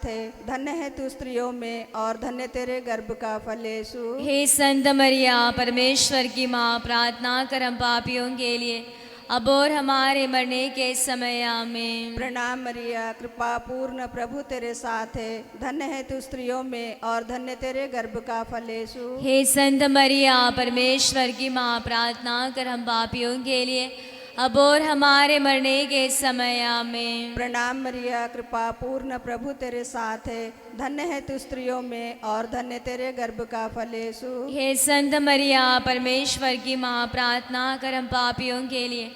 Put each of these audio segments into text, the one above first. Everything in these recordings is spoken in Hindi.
थे, धन्य है तू स्त्रियों में और धन्य तेरे गर्भ का फल यीशु। हे संत मरिया, परमेश्वर की माँ, प्रार्थना कर हम पापियों के लिए अब और हमारे मरने के समय आमीन। प्रणाम मरिया, कृपा पूर्ण, प्रभु तेरे साथ है, धन्य है तू स्त्रियों में और धन्य तेरे गर्भ का फल यीशु। हे संत मरिया, परमेश्वर की माँ, प्रार्थना कर हम पापियों के लिए अब और हमारे मरने के समय आमीन। प्रणाम मरिया, कृपा पूर्ण, प्रभु तेरे साथ है, धन्य है तू स्त्रियों में और धन्य तेरे गर्भ का फल यीशु। हे संत मरिया, परमेश्वर की माँ, प्रार्थना कर हम पापियों के लिए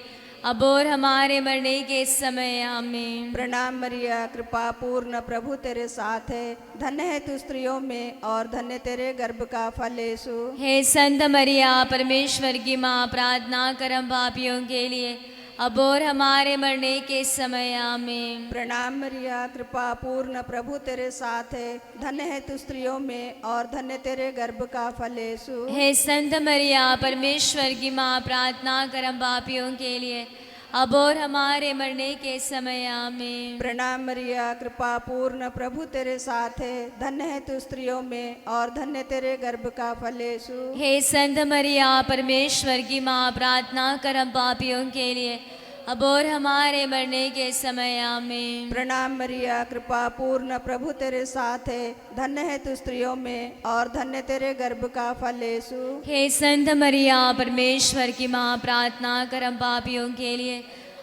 अब और हमारे मरने के समय आमीन। प्रणाम मरिया, कृपा पूर्ण, प्रभु तेरे साथ है, धन्य है तू स्त्रियों में और धन्य तेरे गर्भ का फल यीशु। हे संत मरिया, परमेश्वर की माँ, प्रार्थना कर हम पापियों के लिए अब और हमारे मरने के समय आमीन। प्रणाम मरिया, कृपा पूर्ण, प्रभु तेरे साथ है, धन्य है तू स्त्रियों में और धन्य तेरे गर्भ का फल यीशु। हे संत मरिया, परमेश्वर की माँ, प्रार्थना कर हम पापियों के लिए अब और हमारे मरने के समय आमीन। प्रणाम मरिया, कृपा पूर्ण, प्रभु तेरे साथ है, धन्य है तू स्त्रियों में और धन्य तेरे गर्भ का फल यीशु। हे संत मरिया, परमेश्वर की माँ, प्रार्थना कर हम पापियों के लिए अब और हमारे मरने के समय आमीन। प्रणाम मरिया, कृपा पूर्ण, प्रभु तेरे साथ है, धन्य है तू स्त्रियों में और धन्य तेरे गर्भ का फल यीशु। हे संत मरिया, परमेश्वर की माँ, प्रार्थना कर हम पापियों के लिए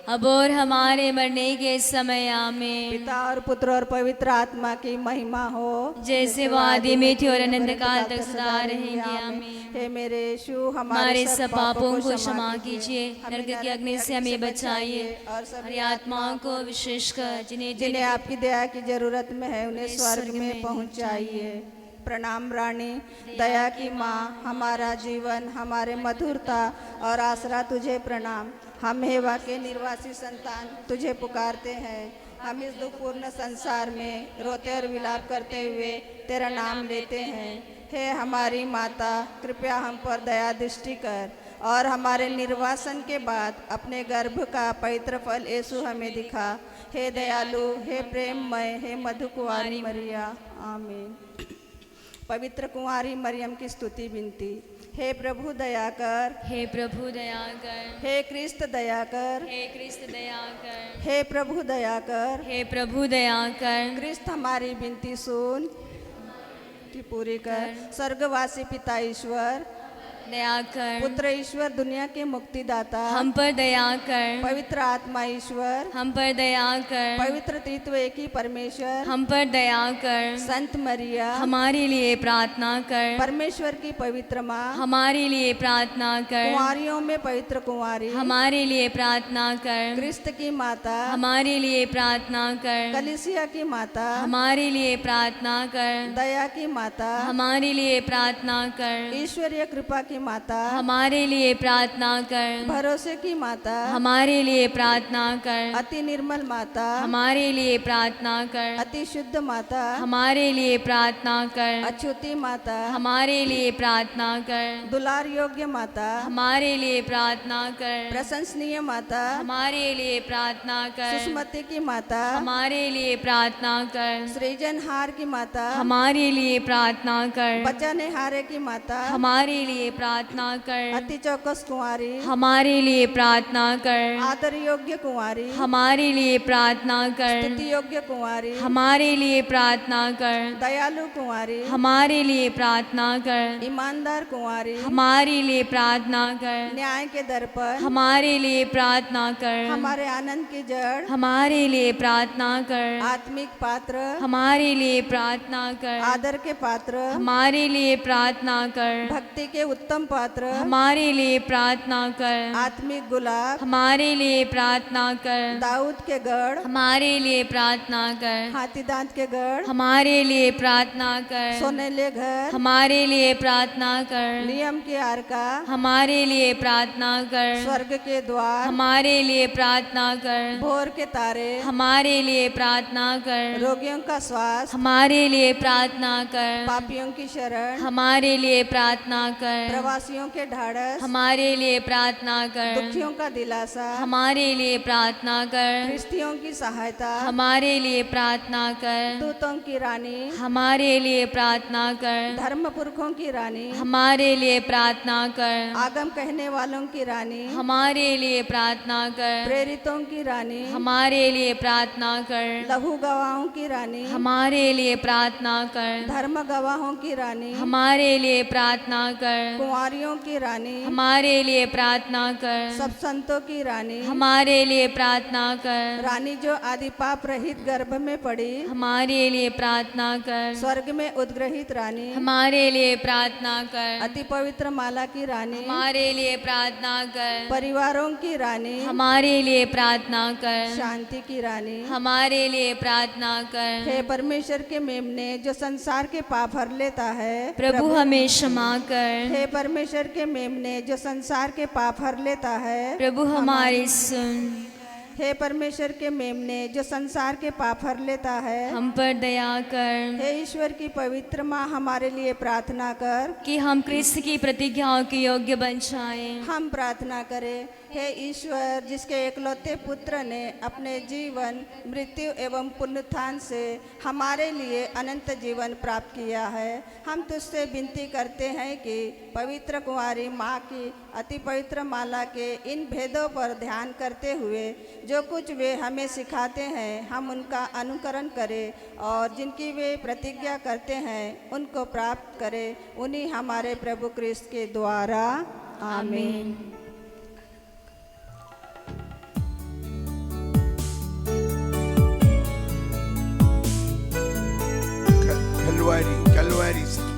अब और हमारे मरने के समय आमीन। पिता और पुत्र और पवित्र आत्मा की महिमा हो, जैसे वो आदि में थी और अनंत काल तक सदा रहेंगे आमीन। हे मेरे यीशु, हमारे सब पापों को क्षमा कीजिए, नरक की अग्नि से हमें बचाइए और सभी आत्माओं को विशेषकर जिन्हें आपकी दया की जरूरत में है उन्हें स्वर्ग में पहुंचाइए। प्रणाम रानी, दया की माँ, हमारा जीवन, हमारे मधुरता और आसरा तुझे प्रणाम। हम हेवा के निर्वासी संतान तुझे पुकारते हैं। हम इस दुखपूर्ण संसार में रोते और विलाप करते हुए तेरा नाम लेते हैं। हे हमारी माता, कृपया हम पर दया दृष्टि कर और हमारे निर्वासन के बाद अपने गर्भ का पवित्र फल यीशु हमें दिखा। हे दयालु, हे प्रेममय, हे मधु कुंवारी मरिया, आमीन। पवित्र कुंवारी मरियम की स्तुति विनती। हे प्रभु दया कर, हे प्रभु दया कर, हे क्रिस्त दया कर, हे क्रिस्त दया कर, हे प्रभु दया कर, हे प्रभु दया कर, क्रिस्त हमारी विनती सुन की पूरी कर। स्वर्गवासी पिता ईश्वर, दया कर, पुत्र ईश्वर, दुनिया के मुक्तिदाता, हम पर दया कर, पवित्र आत्मा ईश्वर, हम पर दया कर, पवित्र त्रित्व एक ही परमेश्वर, हम पर दया कर, संत मरिया, हमारे लिए प्रार्थना कर, परमेश्वर की पवित्र माँ, हमारे लिए प्रार्थना कर, कुंवारियों में पवित्र कुंवारी, हमारे लिए प्रार्थना कर, क्रिस्त की माता, हमारे लिए प्रार्थना कर, कलीसिया की माता, हमारे लिए प्रार्थना कर, दया की माता, हमारे लिए प्रार्थना कर, ईश्वरीय कृपा की माता, हमारे लिए प्रार्थना कर, भरोसे की माता, हमारे लिए प्रार्थना कर, अति निर्मल माता, हमारे लिए प्रार्थना कर, अति शुद्ध माता, हमारे लिए प्रार्थना कर, अछूती माता, हमारे लिए प्रार्थना कर, दुलार योग्य माता, हमारे लिए प्रार्थना कर, प्रशंसनीय माता, हमारे लिए प्रार्थना कर, सुषमति की माता, हमारे लिए प्रार्थना कर, सृजनहार की माता, हमारे लिए प्रार्थना कर, बचनहारे की माता, हमारे लिए प्रार्थना कर, अति चौकस कुंवारी, हमारे लिए प्रार्थना कर, आदर योग्य कुंवारी, हमारे लिए प्रार्थना कर, स्तुति योग्य कुंवारी, हमारे लिए प्रार्थना कर, दयालु कुंवारी, हमारे लिए प्रार्थना कर, ईमानदार कुंवारी, हमारे लिए प्रार्थना कर, न्याय के दर पर हमारे लिए प्रार्थना कर, हमारे आनंद की जड़, हमारे लिए प्रार्थना कर, आत्मिक पात्र, हमारे लिए प्रार्थना कर, आदर के पात्र, हमारे लिए प्रार्थना कर, भक्ति के उत्तम पात्र, हमारे लिए प्रार्थना कर, आत्मिक गुलाब, हमारे लिए प्रार्थना कर, दाऊद के गढ़, हमारे लिए प्रार्थना कर, हाथी दांत के गढ़, हमारे लिए प्रार्थना कर, सोनेले घर, हमारे लिए प्रार्थना कर, नियम के आरका, हमारे लिए प्रार्थना कर, स्वर्ग के द्वार, हमारे लिए प्रार्थना कर, भोर के तारे, हमारे लिए प्रार्थना कर, रोगियों का श्वास, हमारे लिए प्रार्थना कर, पापियों की शरण, हमारे लिए प्रार्थना कर, प्रवासियों के ढाढ़स, हमारे लिए प्रार्थना कर। दुखियों का दिलासा, हमारे लिए प्रार्थना कर। गृहस्थियों की सहायता, हमारे लिए प्रार्थना कर। दूतों की रानी, हमारे लिए प्रार्थना कर। धर्म पुरखों की रानी, हमारे लिए प्रार्थना कर। आगम कहने वालों की रानी, हमारे लिए प्रार्थना कर। प्रेरितों की रानी, हमारे लिए प्रार्थना कर। लहू गवाहों की रानी, हमारे लिए प्रार्थना कर। धर्म गवाहों की रानी, हमारे लिए प्रार्थना कर। कुंवारियों की रानी, हमारे लिए प्रार्थना कर। सब संतों की रानी, हमारे लिए प्रार्थना कर। रानी जो आदि पाप रहित गर्भ में पड़ी, हमारे लिए प्रार्थना कर। स्वर्ग में उद्ग्रहित रानी, हमारे लिए प्रार्थना कर। अति पवित्र माला की रानी, हमारे लिए प्रार्थना कर। परिवारों की रानी, हमारे लिए प्रार्थना कर। शांति की रानी, हमारे लिए प्रार्थना कर। हे परमेश्वर के मेमने जो संसार के पाप हर लेता है, प्रभु हमें क्षमा कर। हे परमेश्वर के मेमने जो संसार के पाप हर लेता है, प्रभु हमारी सुन। हे परमेश्वर के मेमने जो संसार के पाप हर लेता है, हम पर दया कर हे ईश्वर की पवित्र माँ हमारे लिए प्रार्थना कर कि हम क्रिस्त की प्रतिज्ञाओं के योग्य बन जाएं। हम प्रार्थना करें। हे ईश्वर जिसके एकलौते पुत्र ने अपने जीवन मृत्यु एवं पुनरुत्थान से हमारे लिए अनंत जीवन प्राप्त किया है, हम तुझसे विनती करते हैं कि पवित्र कुंवारी माँ की अति पवित्र माला के इन भेदों पर ध्यान करते हुए जो कुछ वे हमें सिखाते हैं हम उनका अनुकरण करें और जिनकी वे प्रतिज्ञा करते हैं उनको प्राप्त करें, उन्हीं हमारे प्रभु क्रिस्त के द्वारा। आमीन। कलवारी से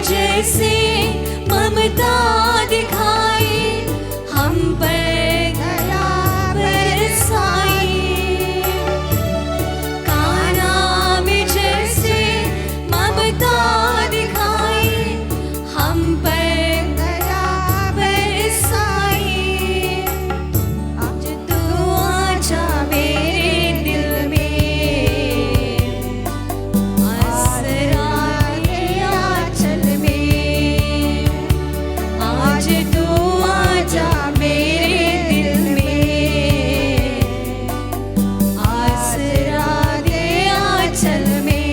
जैसे ममता दिखाई हम पर दया बरसाई, काना में जैसे ममता दिखाई हम पर दया बरसाई। आज तू आजा मेरे दिल में, आसरा चल में, आज तू आजा मेरे दिल में, आसरा दे आंचल में।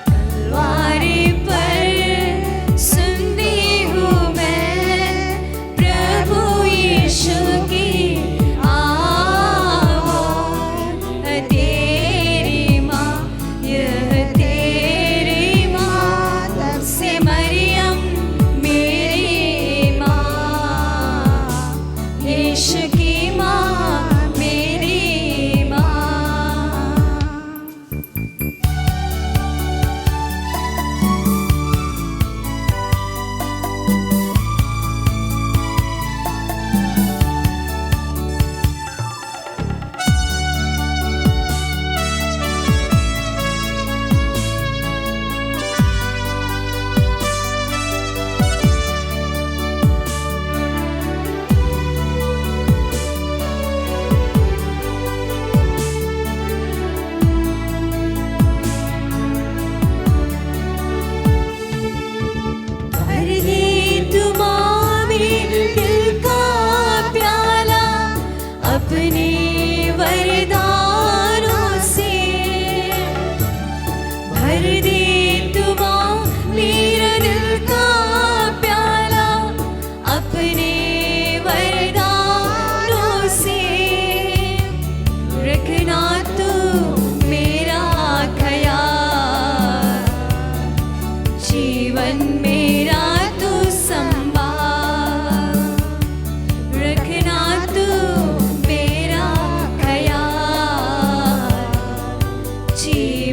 तलवारी पर सुनती हूँ मैं प्रभु यीशु की आवाज़, तेरी माँ यह तेरी माँ, तब से मरियम मेरी माँ, यीशु की माँ मेरी माँ।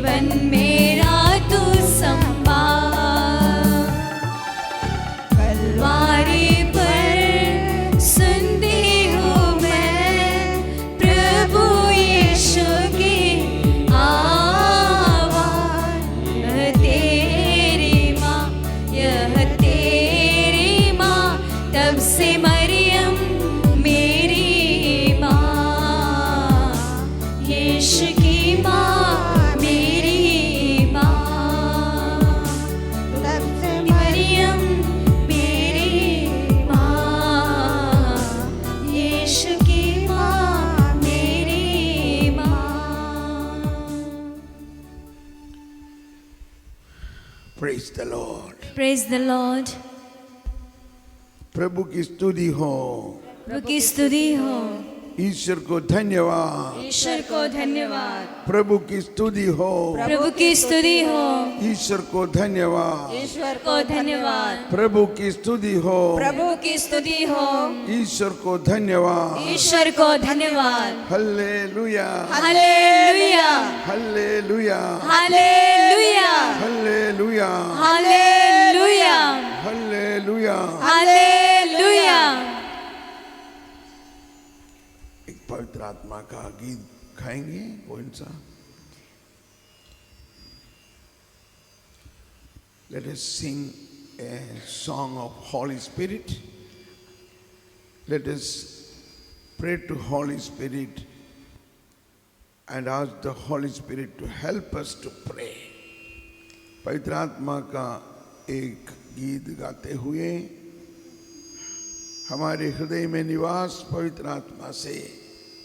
जीवन मेरा तू संभाल। कलवारी पर सुनती हूँ मैं प्रभु यीशु की आवाज़। यह तेरी माँ, यह तेरी माँ, तब से मरियम मेरी माँ। यीशु की माँ मेरी माँ, तब से मरियम मेरी माँ। यीशु की माँ मेरी माँ। Praise the Lord. Praise the Lord. प्रभु की स्तुति हो, प्रभु की स्तुति हो। ईश्वर को धन्यवाद। ईश्वर को धन्यवाद। प्रभु की स्तुति हो, प्रभु की स्तुति हो। ईश्वर को धन्यवाद। ईश्वर को धन्यवाद। प्रभु की स्तुति हो, प्रभु की स्तुति हो। ईश्वर को धन्यवाद। ईश्वर को धन्यवाद। Hallelujah, hallelujah, hallelujah, hallelujah, hallelujah, hallelujah, hallelujah. Hallelujah. एक पवित्र आत्मा का गीत गाएंगे, कौन सा? Let us sing a song of Holy Spirit. Let us pray to Holy Spirit and ask the Holy Spirit to help us to pray. पवित्र आत्मा का एक गीत गाते हुए हमारे हृदय में निवास पवित्र आत्मा से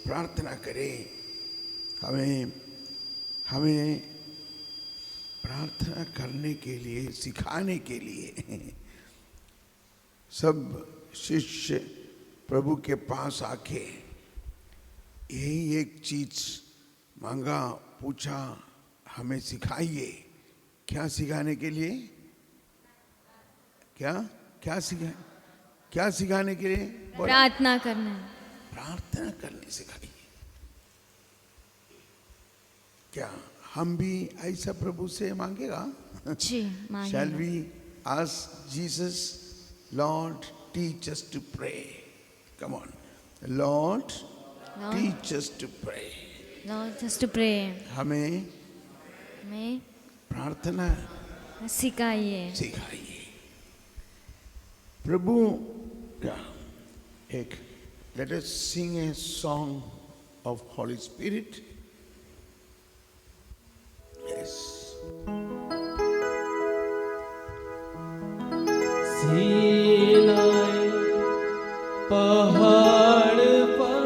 प्रार्थना करें। हमें प्रार्थना करने के लिए, सिखाने के लिए सब शिष्य प्रभु के पास आके यही एक चीज मांगा, पूछा, हमें सिखाइए। क्या सिखाने के लिए? क्या सिखाने के लिए? प्रार्थना करना। प्रार्थना करने सिखाइए। क्या हम भी ऐसा प्रभु से मांगेगा? जी, मांगेगा। Shall we ask Jesus, Lord, teach us to pray? Come on. Lord, teach us to pray. Lord, just to pray. हमें प्रार्थना सिखाइए। सिखाइए। प्रभु का एक let us sing a song of Holy Spirit. Yes. Sinai पहाड़ पर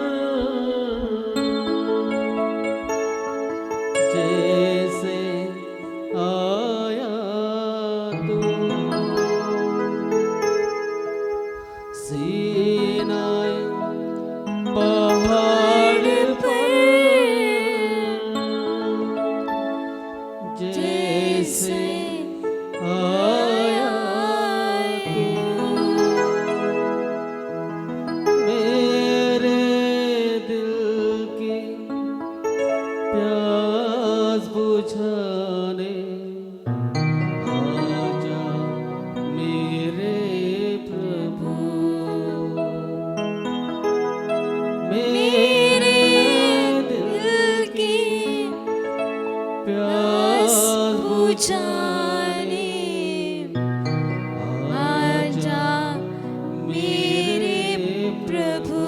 जैसे आया तू, सीनाई पहाड़ पर जैसे आया तू, मेरे दिल की प्यास बुझाने आजा मेरे प्रभु, मेरे दिल की प्यास बुझाने आजा मेरे प्रभु।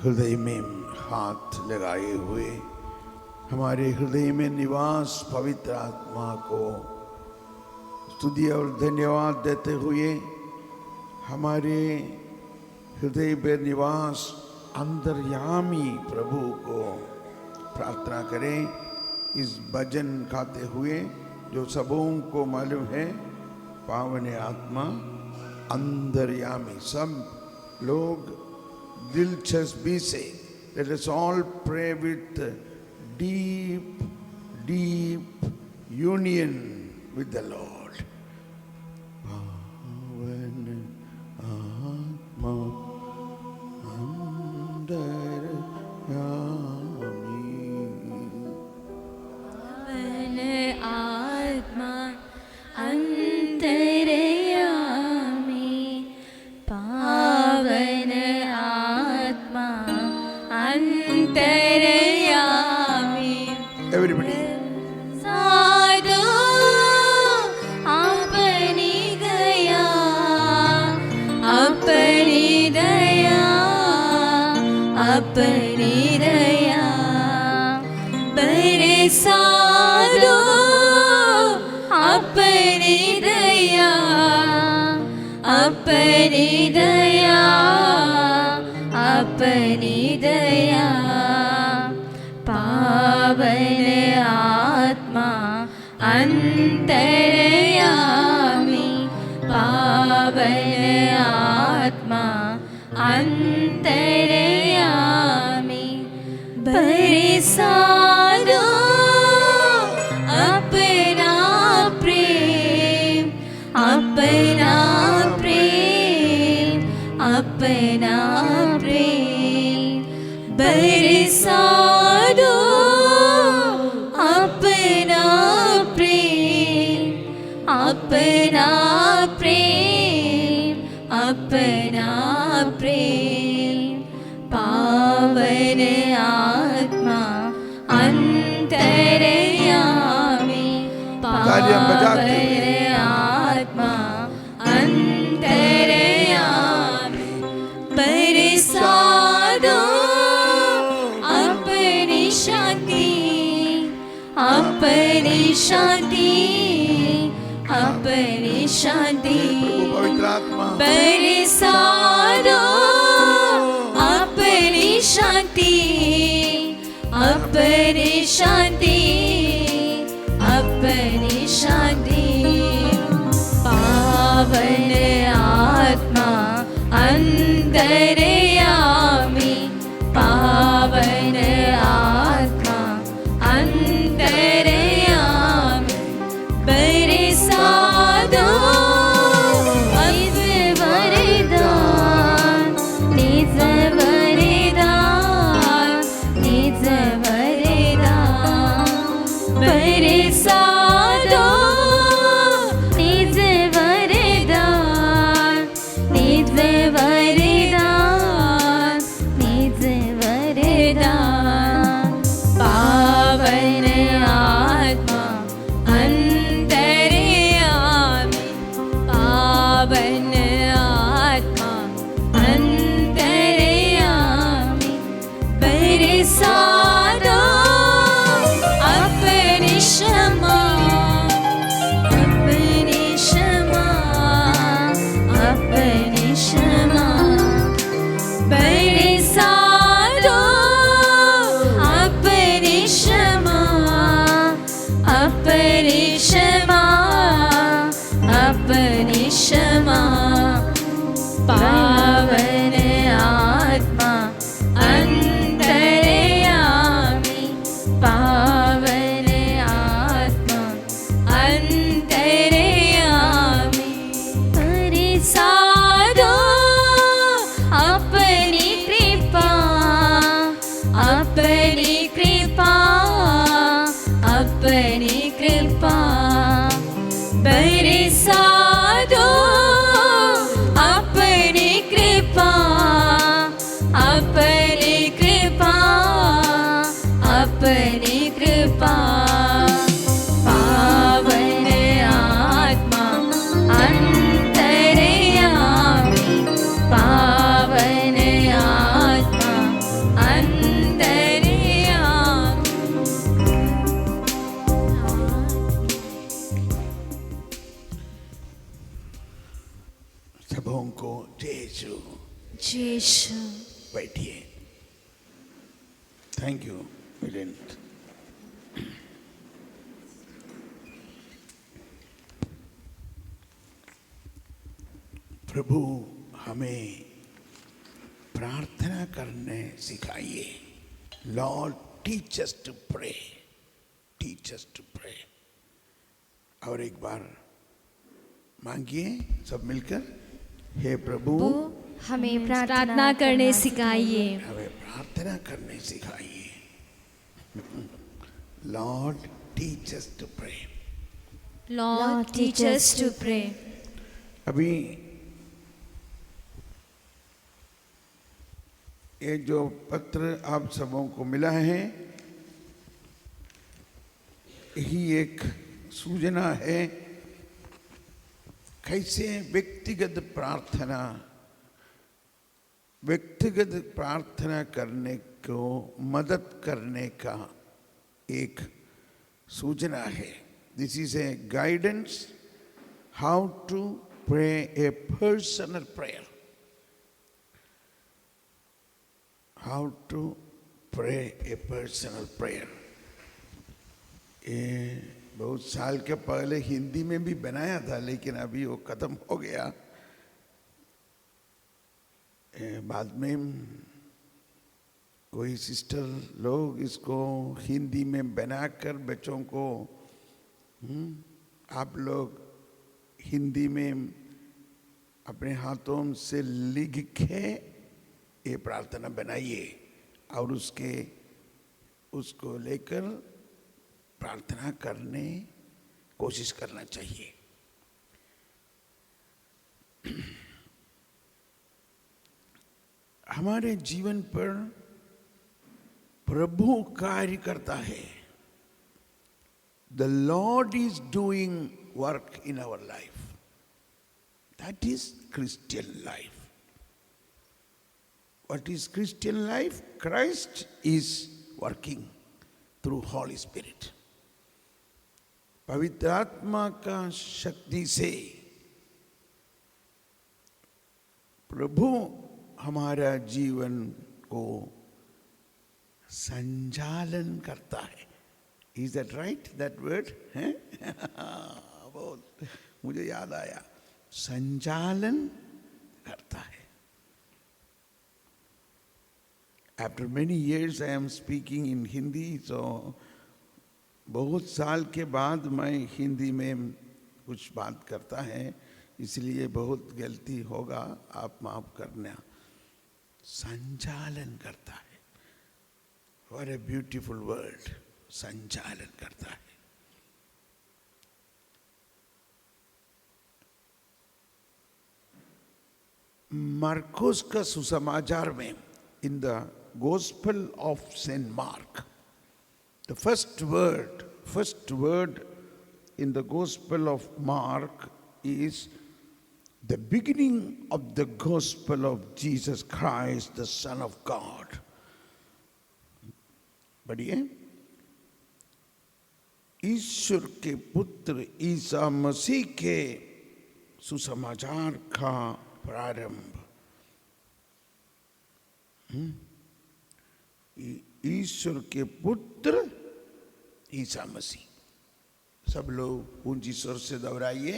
हृदय में हाथ लगाए हुए हमारे हृदय में निवास पवित्र आत्मा को स्तुति और धन्यवाद देते हुए हमारे हृदय में निवास अंतर्यामी प्रभु को प्रार्थना करें। इस भजन गाते हुए जो सबों को मालूम है, पावन आत्मा अंतर्यामी। सब लोग दिलचस्पी से let us all pray with deep union with the Lord. पावन आत्मा अंतर्यामी, पावन आत्मा अंतर्यामी। Everybody. साधु अपनी दया, अपनी दया, अपनी दया बरसा दो, अपनी दया, अपनी दया, अपनी दया। पावन आत्मा अंतर्यामी, पावन आत्मा अंतर्यामी बरसा दो अपना प्रेम, अपना प्रेम, अपना प्रेम बरसा दो अपना प्रेम, अपना प्रेम, अपना प्रेम। पावन आत्मा अंतर्यामी, पावन आत्मा अंतर्यामी बरसा दो अपनी शांति, अपनी शांति, अपनी शांति पवित्र आत्मा बरसा दो अपनी शांति, अपनी शांति, अपनी शांति। पावन आत्मा अंतर्यामी, पावन आत्मा अंतर्यामी बरसा दो निज वरदान, निज वरदान, निज वरदान बरसा दो निज वरदान, निज वरदान, निज वरदान। पावन आत्मा अंतर्यामी, पावन आत्मा अंतर्यामी बरसा दो अपनी क्षमा, अपनी क्षमा, अपनी क्षमा बरसा दो अपनी क्षमा, अपनी क्षमा, अपनी क्षमा। पावन आत्मा अंतर्यामी, पावन आत्मा अंतर्यामी बरसा दो अपनी कृपा, अपनी कृपा, अपनी कृपा बरसा दो अपनी सबों को यीशु। यीशु। बैठिए। Thank you Milind. प्रभु हमें प्रार्थना करने सिखाइए। Lord teach us to pray, teach us to pray. और एक बार मांगिए सब मिलकर, हे प्रभु हमें प्रार्थना करने सिखाइए। हमें प्रार्थना करने सिखाइए। Lord teach us to pray. Lord teach us to pray. अभी ये जो पत्र आप सबों को मिला है, यही एक सूचना है कैसे व्यक्तिगत प्रार्थना करने को मदद करने का एक सूचना है। This is a guidance how to pray a personal prayer. How to pray a personal prayer। ये बहुत साल के पहले हिंदी में भी बनाया था, लेकिन अभी वो खत्म हो गया। बाद में कोई सिस्टर लोग इसको हिंदी में बनाकर बच्चों को आप लोग हिंदी में अपने हाथों से लिख के ये प्रार्थना बनाइए और उसको लेकर प्रार्थना करने कोशिश करना चाहिए। हमारे जीवन पर प्रभु कार्य करता है। The Lord is doing work in our life. That is Christian life. What is Christian life? Christ is working through Holy Spirit. पवित्र आत्मा का शक्ति से प्रभु हमारा जीवन को संचालन करता है। Is that right? That word? हैं? बहुत मुझे याद आया, संचालन करता है। After many years I am speaking in Hindi, so बहुत साल के बाद मैं हिंदी में कुछ बात करता है, इसलिए बहुत गलती होगा, आप माफ करना। संचालन करता है। What a beautiful word, संचालन करता है। मार्कोस का सुसमाचार में, in the Gospel of Saint Mark, the first word in the Gospel of Mark is the beginning of the Gospel of Jesus Christ, the Son of God. बढ़िए। ईश्वर के पुत्र ईसा मसीह के सुसमाचार का प्रारंभ। ईश्वर के पुत्र ईसा मसीह। सब लोग ऊंची स्वर से दोहराइए।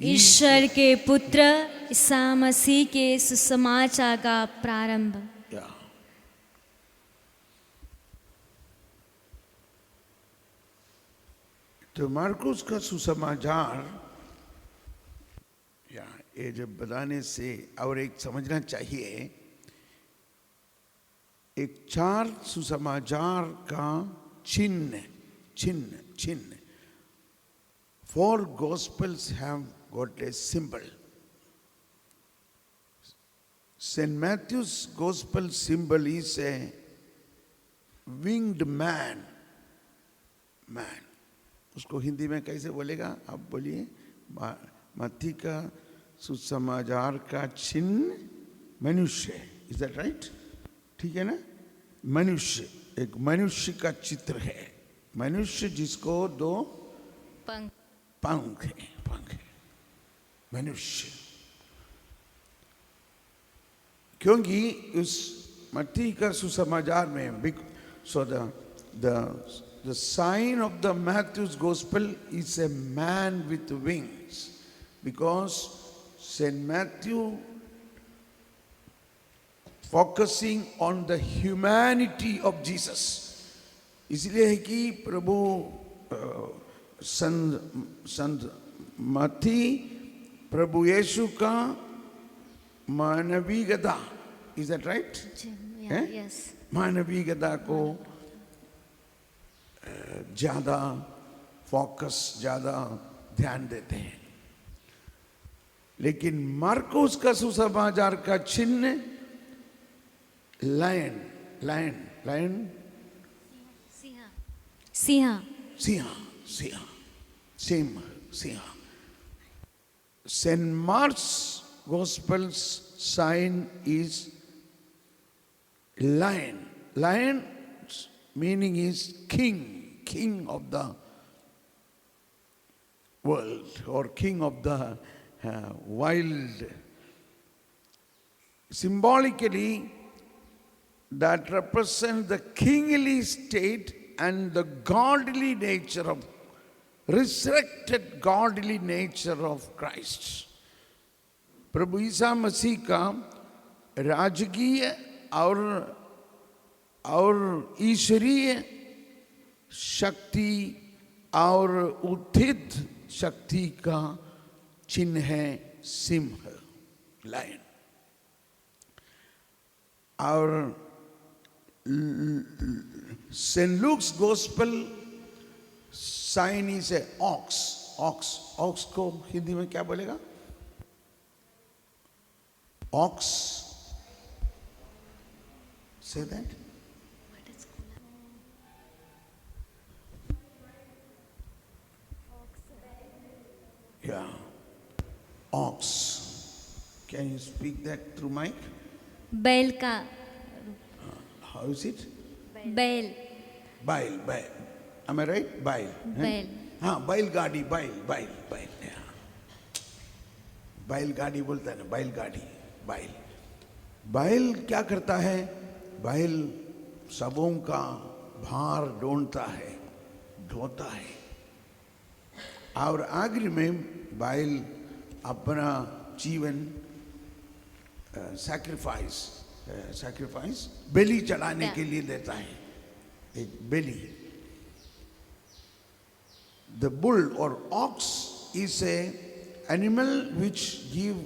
ईश्वर के पुत्र ईसा मसीह के सुसमाचार का प्रारंभ। तो मार्कुस का सुसमाचार ये जब बताने से और एक समझना चाहिए, एक चार सुसमाचार का चिन्ह। 4 Gospels have got a symbol. St. Matthew's Gospel symbol is a winged man. उसको हिंदी में कैसे बोलेगा आप बोलिए? मत्ती का सुसमाचार का चिन्ह मनुष्य। Is that right? ठीक है ना? मनुष्य, एक मनुष्य का चित्र है। मनुष्य जिसको 2 पंख है। मनुष्य क्योंकि उस मत्ती का सुसमाचार में so the sign of the Matthew's gospel is a man with wings, because Saint Matthew focusing on the humanity of Jesus. इसलिए है कि प्रभु संत मत्ती प्रभु यीशु का मानवीयता, is that right? यस मानवीयता को ज्यादा फोकस, ज्यादा ध्यान देते हैं। लेकिन मार्कोस का सुसमाचार का चिन्ह लायन, लायन, लायन, सिंह सिंह, सिंह, सिंह, सिंह। Saint Mark's Gospel's sign is lion. Lion's meaning is king, king of the world, or king of the wild. Symbolically, that represents the kingly state and the godly nature of resurrected godly nature of Christ. प्रभु ईसा मसीह का राजकीय और ईश्वरीय शक्ति और उत्थित शक्ति का चिन्ह है सिंह, लायन। और Saint Luke's gospel sign is a ox. Ox को हिंदी में क्या बोलेगा? Ox, say that. Yeah, ox. Can you speak that through mic? बैल का, How is it? बैल Bail. Am I right? Bail. बैल हाँ, बैलगाड़ी, बैल। बैलगाड़ी बोलता है ना, बैलगाड़ी, बैल क्या करता है? बैल सबों का भार ढोता है, और आखिर में बैल अपना जीवन सैक्रिफाइस बलि चढ़ाने के लिए देता है, एक बलि। The bull or ox is a animal which give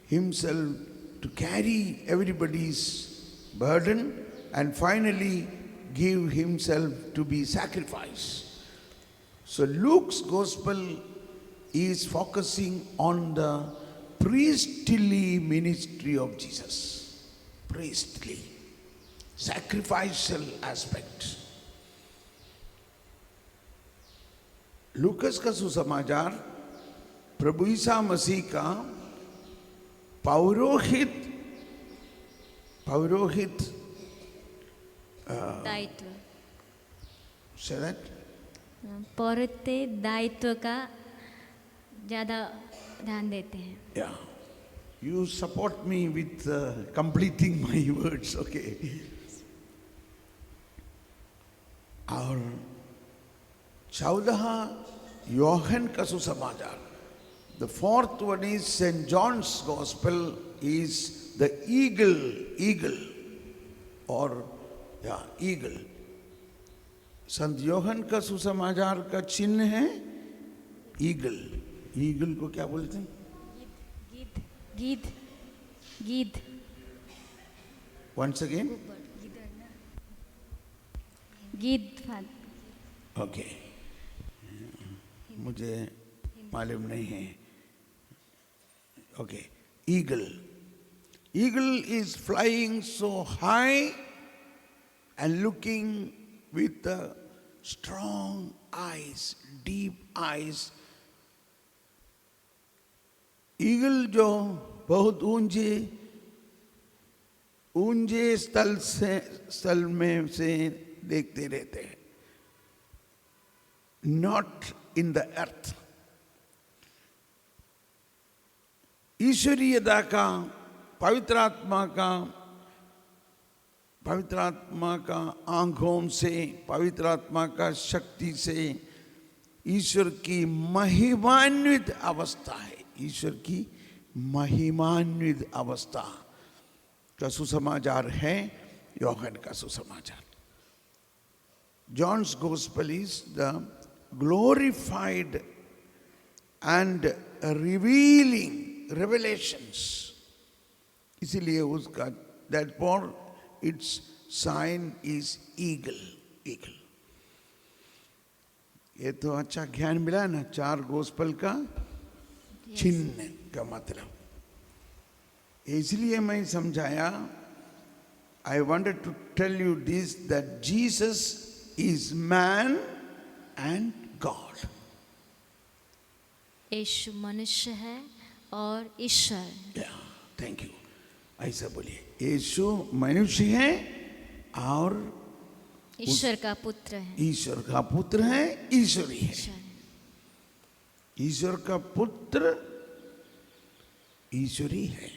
himself to carry everybody's burden and finally give himself to be sacrificed. So Luke's gospel is focusing on the priestly ministry of Jesus. Priestly, sacrificial aspect. लूकस का सुसमाचार प्रभु ईसा मसीह का पौरोहित दायित्व, say that? पौरते दायित्व का ज्यादा ध्यान देते हैं। Yeah. You support me with completing my words, okay? और 14 योहन का सुसमाचार, the fourth one is St. John's Gospel, is the eagle, or yeah, eagle. संत योहन का सुसमाचार का चिन्ह है ईगल को क्या बोलते हैं? गीध। Once again? गीध। ओके, मुझे मालूम नहीं है। Okay, eagle is flying so high and looking with the strong eyes, deep eyes. Eagle जो बहुत ऊंचे स्थल में से देखते रहते हैं, not in the earth. ईश्वरीयता का पवित्र आत्मा का आंखों से, पवित्र आत्मा का शक्ति से ईश्वर की महिमान्वित अवस्था है। ईश्वर की महिमान्वित अवस्था का सुसमाचार है यूहन्ना का सुसमाचार। John's Gospel is the glorified and revealing revelations. इसीलिए उसका therefore its sign is eagle. Eagle. ये तो अच्छा ज्ञान मिला ना, 4 गोस्पल का चिन्ह का मतलब। इसलिए मैं समझाया, I wanted to tell you this, that Jesus is man and God. यीशु मनुष्य है और ईश्वर। Yeah, thank you. ऐसा बोलिए, यीशु मनुष्य है और ईश्वर का पुत्र है। ईश्वर का पुत्र है, ईश्वरी है। ईश्वर का पुत्र ईश्वरी है।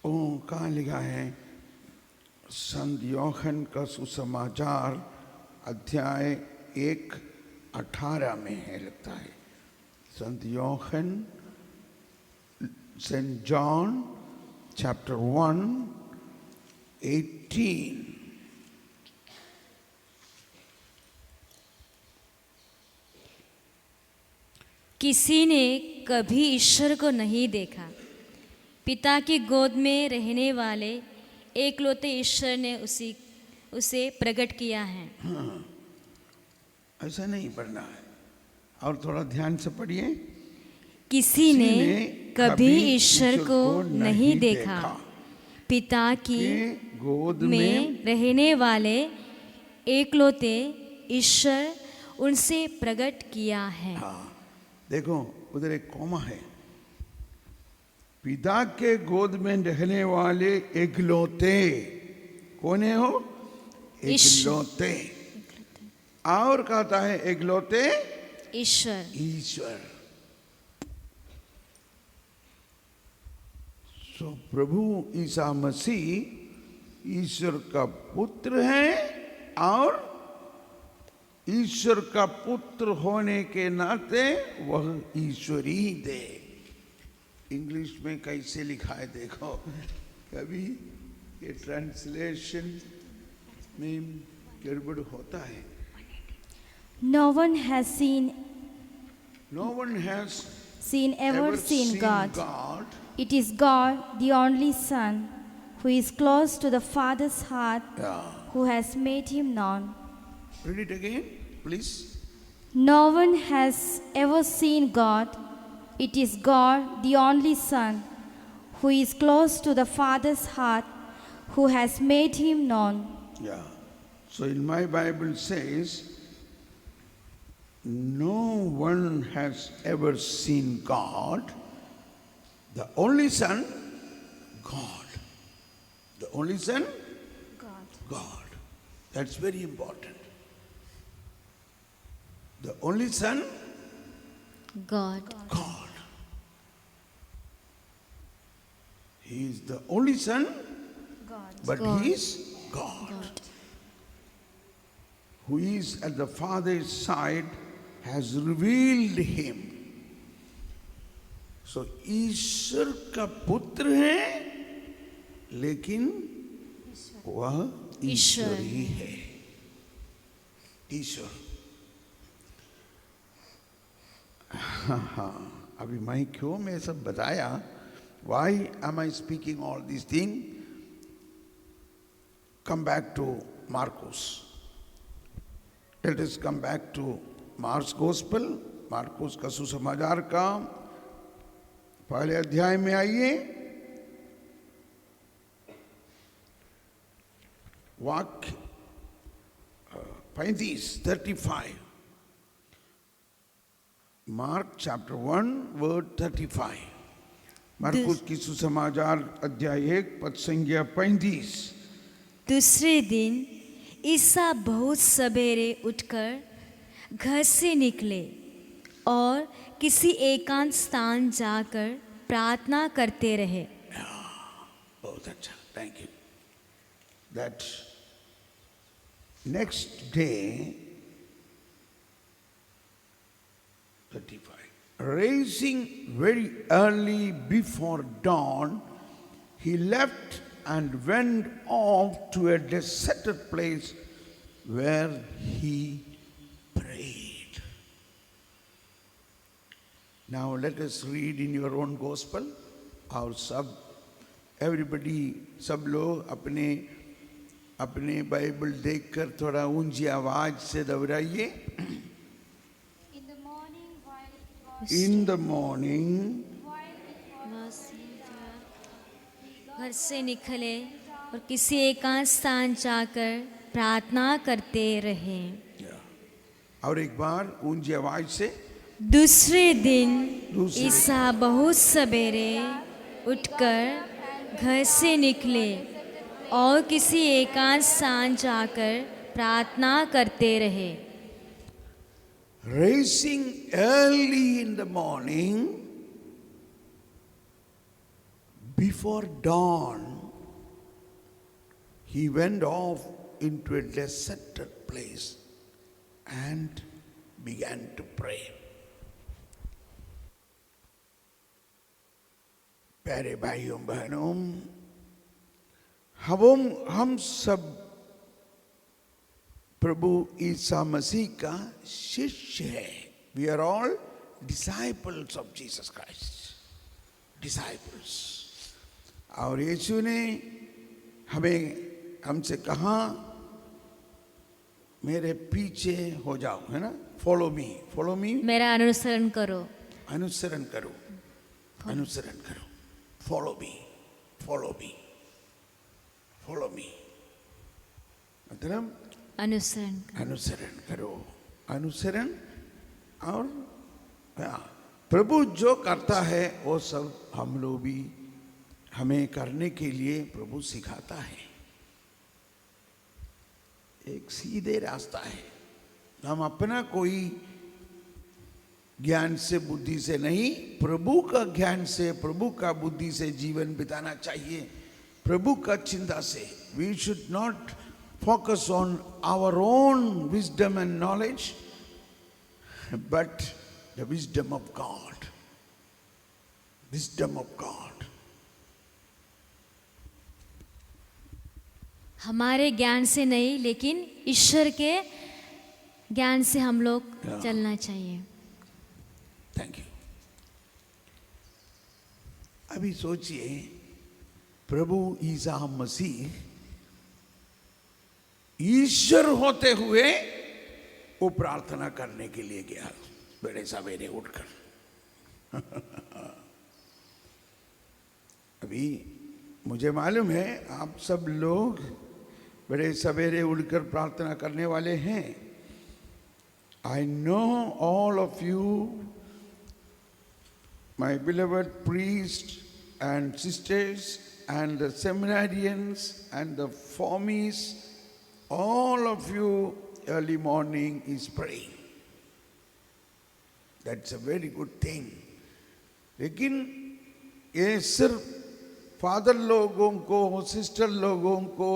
ओ कहाँ लिखा है? संत यूहन्ना का सुसमाचार अध्याय 1:18 में है लगता है। संत यूहन्ना, सेंट जॉन chapter 1:18। किसी ने कभी ईश्वर को नहीं देखा, पिता की गोद में रहने वाले एकलौते ईश्वर ने उसे प्रकट किया है। हाँ, ऐसा नहीं पढ़ना है, और थोड़ा ध्यान से पढ़िए। किसी ने कभी ईश्वर को नहीं देखा, पिता की गोद में रहने वाले एकलौते ईश्वर उनसे प्रकट किया है। हाँ, देखो उधर एक कॉमा है। पिता के गोद में रहने वाले एकलौते कौन है? हो एकलौते। और कहता है एकलौते ईश्वर। ईश्वर। सो प्रभु ईसा मसीह ईश्वर का पुत्र है, और ईश्वर का पुत्र होने के नाते वह ईश्वरी दे। इंग्लिश में कैसे लिखा है देखो, कभी ये ट्रांसलेशन में गड़बड़ होता है। No one has ever seen God. It is God, the only Son, who is close to the Father's heart, who has made him known. Read it again, please. No one has ever seen God. It is God, the only Son, who is close to the Father's heart, who has made him known. Yeah. So in my Bible says, no one has ever seen God. The only Son, God. The only Son, God. That's very important. The only Son, God. God. He is the only Son, but God. He is God. Who is at the Father's side has revealed Him. So ईश्वर का पुत्र है, लेकिन वह ईश्वर ही है। ईश्वर। हाँ, अभी मैं क्यों मैं सब बताया? Why am I speaking all these things? Come back to Marcos. Let us come back to Mark's Gospel. Marcus का सुसमाचार का पहले अध्याय में आइए। वाक्य 35। Mark chapter 1 verse 35। मार्कुस की सुसमाचार अध्याय 1 पद संख्या 35। दूसरे दिन ईसा बहुत सवेरे उठकर घर से निकले और किसी एकांत स्थान जाकर प्रार्थना करते रहे। बहुत अच्छा, thank you. That next day, 35, rising very early before dawn, he left and went off to a deserted place where he prayed. Now let us read in your own gospel, और everybody, सब लोग अपने अपने बाइबल देखकर थोड़ा ऊंची आवाज से दोहराइए। In the morning, घर से निकले और किसी एकांत स्थान जाकर प्रार्थना करते रहे। और एक बार ऊंची आवाज से, दूसरे दिन ईसा बहुत सवेरे उठकर घर से निकले और किसी एकांत स्थान जाकर प्रार्थना करते रहे। rising early in the morning, before dawn, he went off into a deserted place and began to pray. प्यारे भाइयों बहनों, हम सब प्रभु ईसा मसीह का शिष्य है। We are all disciples of Jesus Christ, disciples. और यीशु ने हमसे कहा, मेरे पीछे हो जाओ, है ना, फॉलो मी, फॉलो मी, मेरा अनुसरण करो, अनुसरण करो, अनुसरण करो, follow me, follow me, follow me, मतलब अनुसरण अनुसरण करो, अनुसरण। और प्रभु जो करता है वो सब हम लोग भी हमें करने के लिए प्रभु सिखाता है। एक सीधे रास्ता है। हम अपना कोई ज्ञान से, बुद्धि से नहीं, प्रभु का ज्ञान से, प्रभु का बुद्धि से जीवन बिताना चाहिए, प्रभु का चिंता से। We should not focus on our own wisdom and knowledge, but the wisdom of God. Wisdom of God. हमारे ज्ञान से नहीं, लेकिन ईश्वर के ज्ञान से हम लोग चलना चाहिए। Thank you. अभी सोचिए, प्रभु ईसा मसीह ईश्वर होते हुए वो प्रार्थना करने के लिए गया बड़े सवेरे उठकर। अभी मुझे मालूम है आप सब लोग बड़े सवेरे उठकर प्रार्थना करने वाले हैं। I know all of you, my beloved priests and sisters and the seminarians and the formies, all of you early morning is praying. That's a very good thing. लेकिन ये सिर्फ फादर लोगों को, सिस्टर लोगों को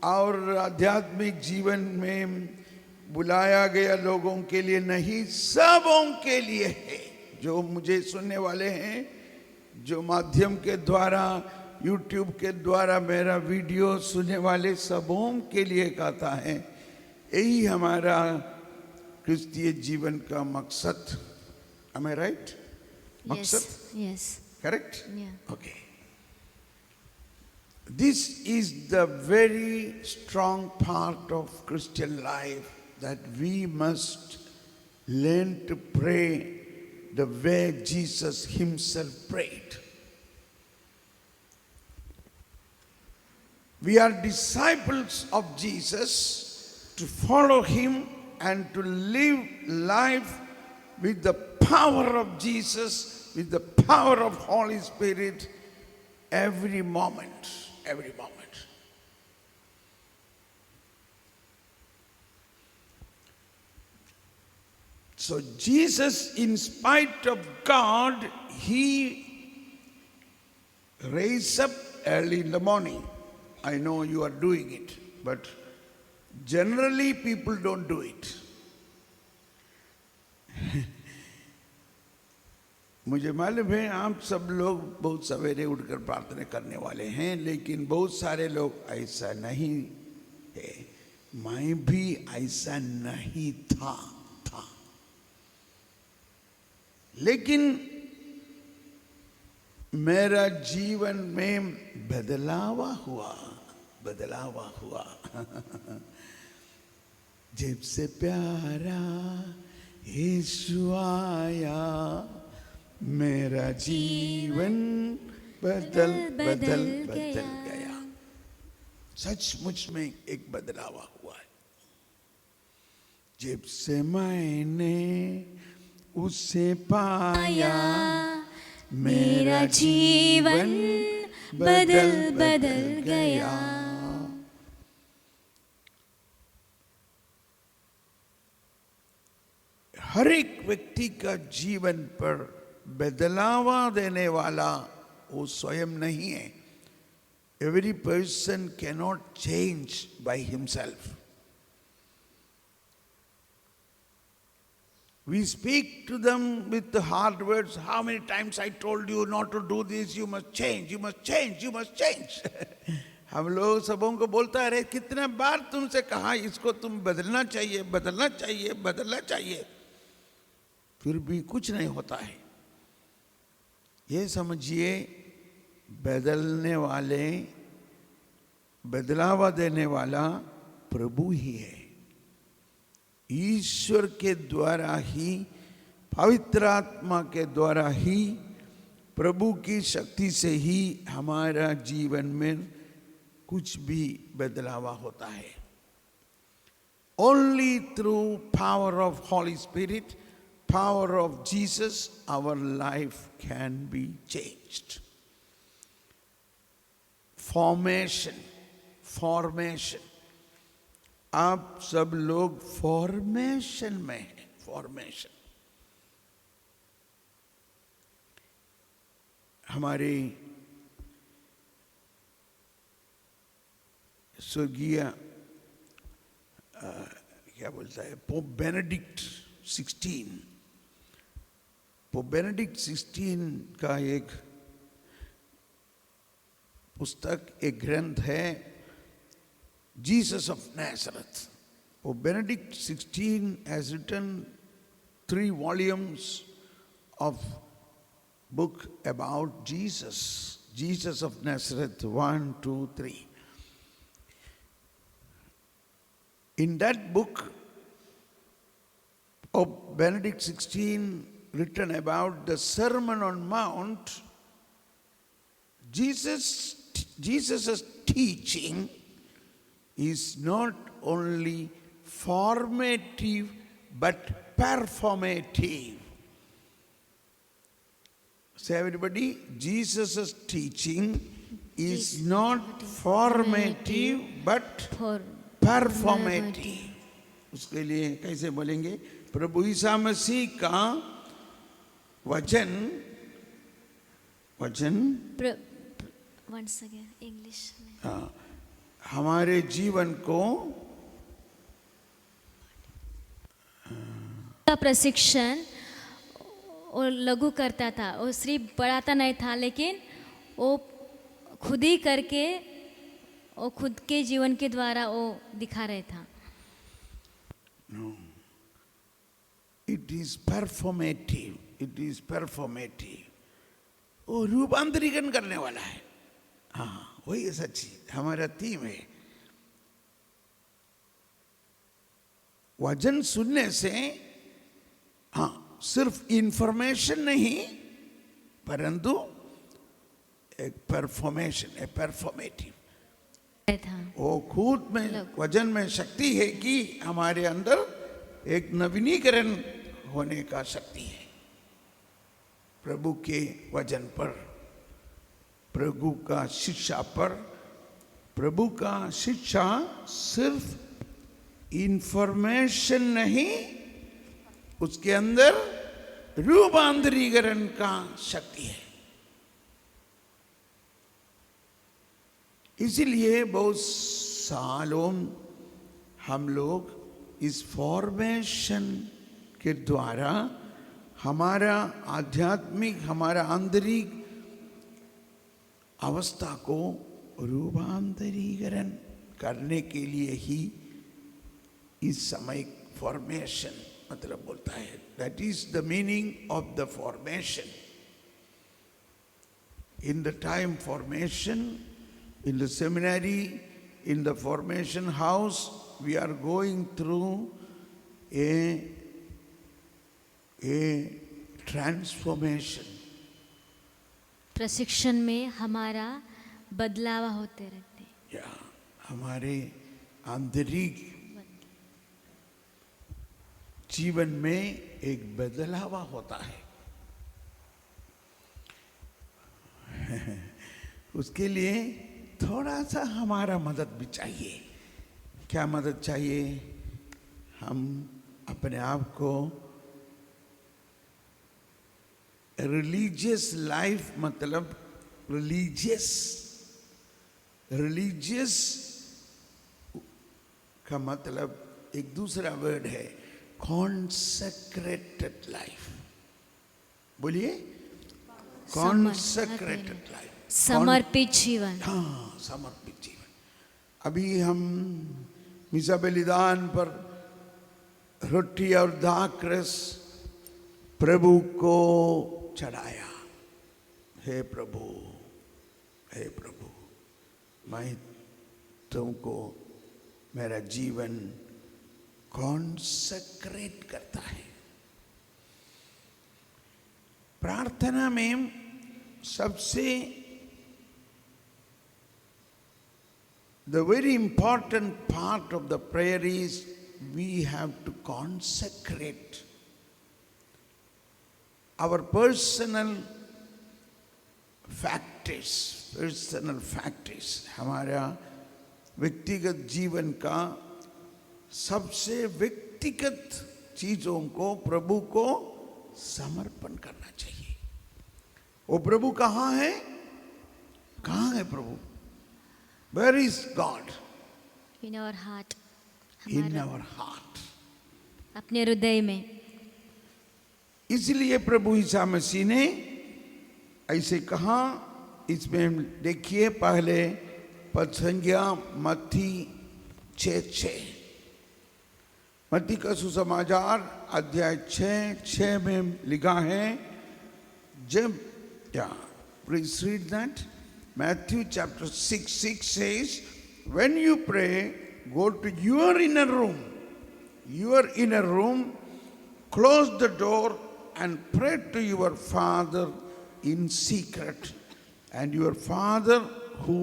और आध्यात्मिक जीवन में बुलाया गया लोगों के लिए नहीं, सबों के लिए है। जो मुझे सुनने वाले हैं, जो माध्यम के द्वारा, यूट्यूब के द्वारा मेरा वीडियो सुनने वाले सबों के लिए कहता है। यही हमारा क्रिस्तीय जीवन का मकसद। Am I right? मकसद? Yes. Correct? Yeah. Okay. This is the very strong part of Christian life, that we must learn to pray the way Jesus himself prayed. We are disciples of Jesus to follow him and to live life with the power of Jesus, with the power of Holy Spirit every moment, every moment. So Jesus, in spite of God, he raised up early in the morning. I know you are doing it, but generally people don't do it. मुझे मालूम है आप सब लोग बहुत सवेरे उठकर प्रार्थना करने वाले हैं, लेकिन बहुत सारे लोग ऐसा नहीं है। मैं भी ऐसा नहीं था। लेकिन मेरा जीवन में बदलाव हुआ जब से प्यारा यीशु आया, मेरा जीवन बदल गया। सचमुच में एक बदलाव हुआ है। जब से मैंने उसे पाया, मेरा जीवन बदल गया। हर एक व्यक्ति का जीवन पर बदलाव देने वाला वो स्वयं नहीं है। Every person cannot change by himself. We speak to them with the hard words. How many times I told you not to do this? You must change, you must change, you must change. हम लोग सबों को बोलता है, कितने बार तुमसे कहा इसको तुम बदलना चाहिए, बदलना चाहिए, बदलना चाहिए, फिर भी कुछ नहीं होता है। ये समझिए बदलने वाले, बदलावा देने वाला प्रभु ही है। ईश्वर के द्वारा ही, पवित्र आत्मा के द्वारा ही, प्रभु की शक्ति से ही हमारा जीवन में कुछ भी बदलावा होता है। Only through power of Holy Spirit, power of Jesus, our life can be changed. Formation. आप सब लोग फॉर्मेशन में हैं। फॉर्मेशन। हमारे स्वर्गीय क्या बोलता है, पोप बेनेडिक्ट 16 का एक पुस्तक, एक ग्रंथ है, Jesus of Nazareth. Pope Benedict XVI has written 3 volumes of book about Jesus of Nazareth, 1, 2, 3. In that book, Pope Benedict XVI written about the Sermon on Mount. Jesus' teaching is not only formative but performative. Say everybody, Jesus' teaching is not formative but performative. उसके लिए कैसे बोलेंगे? प्रभु ईसा मसीह का वचन once again English में, हमारे जीवन को प्रशिक्षण और लागू करता था। वो सिर्फ पढ़ाता नहीं था, लेकिन वो खुद ही करके, वो खुद के जीवन के द्वारा वो दिखा रहे था। No, it is performative. It is performative. वो रूपांतरीकरण करने वाला है। हाँ, वही सच्ची हमारा थीम है। वचन सुनने से हाँ सिर्फ इंफॉर्मेशन नहीं, परंतु एक परफॉर्मेशन, एक परफॉर्मेटिव। वो खुद में वचन में शक्ति है कि हमारे अंदर एक नवीनीकरण होने का शक्ति है। प्रभु के वचन पर, प्रभु का शिक्षा पर। प्रभु का शिक्षा सिर्फ इंफॉर्मेशन नहीं, उसके अंदर रूपांतरीकरण का शक्ति है। इसीलिए बहुत सालों हम लोग इस फॉर्मेशन के द्वारा हमारा आध्यात्मिक, हमारा आंतरिक अवस्था को रूपांतरीकरण करने के लिए ही इस समय फॉर्मेशन मतलब बोलता है। That is the meaning of the formation. In the time formation, in the seminary, in the formation house, we are going through a transformation. प्रशिक्षण में हमारा बदलाव होते रहते हैं। या हमारे आंतरिक जीवन में एक बदलाव होता है। उसके लिए थोड़ा सा हमारा मदद भी चाहिए। क्या मदद चाहिए? हम अपने आप को रिलीजियस लाइफ, मतलब रिलीजियस का मतलब एक दूसरा वर्ड है कॉन्सेक्रेटेड लाइफ। बोलिए, कॉन्सेक्रेटेड लाइफ, समर्पित जीवन। हाँ, समर्पित जीवन। अभी हम मिसा बलिदान पर रोटी और दाखरस प्रभु को चढ़ाया। हे प्रभु, हे प्रभु, मैं तुमको मेरा जीवन कॉन्सेक्रेट करता है। प्रार्थना में सबसे the very important part of the prayer is we have to consecrate our personal factors, हमारा व्यक्तिगत जीवन का सबसे व्यक्तिगत चीजों को प्रभु को समर्पण करना चाहिए। वो प्रभु कहाँ है? कहाँ है प्रभु? Where is God? In our heart. In our heart. अपने हृदय में। इसलिए प्रभु ईसा मसीह ने ऐसे कहा। इसमें देखिए पहले पद संज्ञा मत्ती 6:6, मत्ती का सुसमाचार अध्याय 6 में लिखा है, जब please read that. Matthew chapter 6 says, when you pray, go to your inner room, close the door and pray to your Father in secret, and your Father who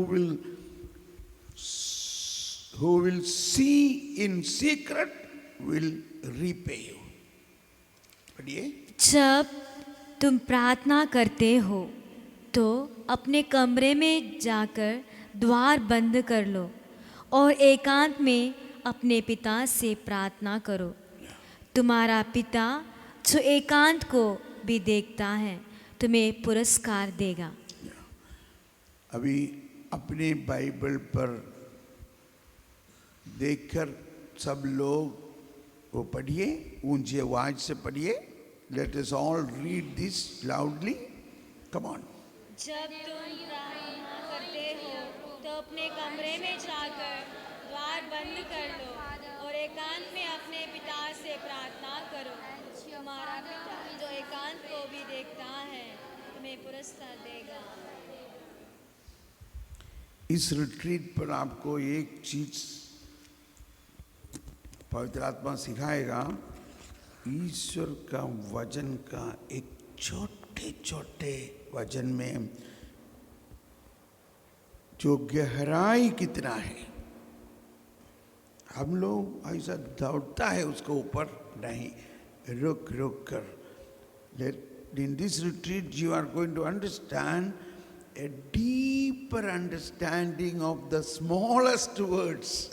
will see in secret will repay you. पढ़िए। जब तुम प्रार्थना करते हो तो अपने कमरे में जाकर द्वार बंद कर लो और एकांत में अपने पिता से प्रार्थना करो। तुम्हारा पिता जो एकांत को भी देखता है तुम्हें पुरस्कार देगा। अभी अपने बाइबल पर देखकर सब लोग वो पढ़िए, ऊंची आवाज से पढ़िए। Let us all read this loudly, come on. जब तुम प्रार्थना करते हो तो अपने कमरे में जाकर द्वार बंद कर लो और एकांत में अपने पिता से प्रार्थना करो। तुम्हारा पिता जो एकांत को भी देखता है तुम्हें पुरस्कार देगा। इस रिट्रीट पर आपको एक चीज पवित्र आत्मा सिखाएगा। ईश्वर का वचन का एक छोटे वचन में जो गहराई कितना है। हम लोग ऐसा दौड़ता है उसके ऊपर, नहीं, रुक कर। In this retreat you are going to understand a deeper understanding of the smallest words.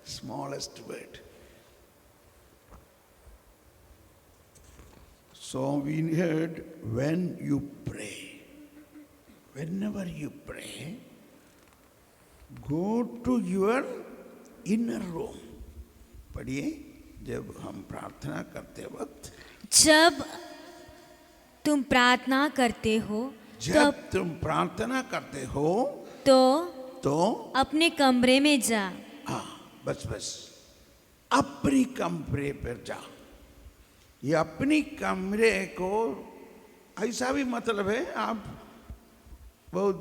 smallest word. So we heard when you pray, whenever you pray, go to your inner room. पढ़िए, जब हम प्रार्थना करते वक्त, जब तुम प्रार्थना करते हो जब तुम प्रार्थना करते हो तो अपने कमरे में जा। हाँ, बस अपनी कमरे पर जा। ये अपनी कमरे को ऐसा भी मतलब है, आप बहुत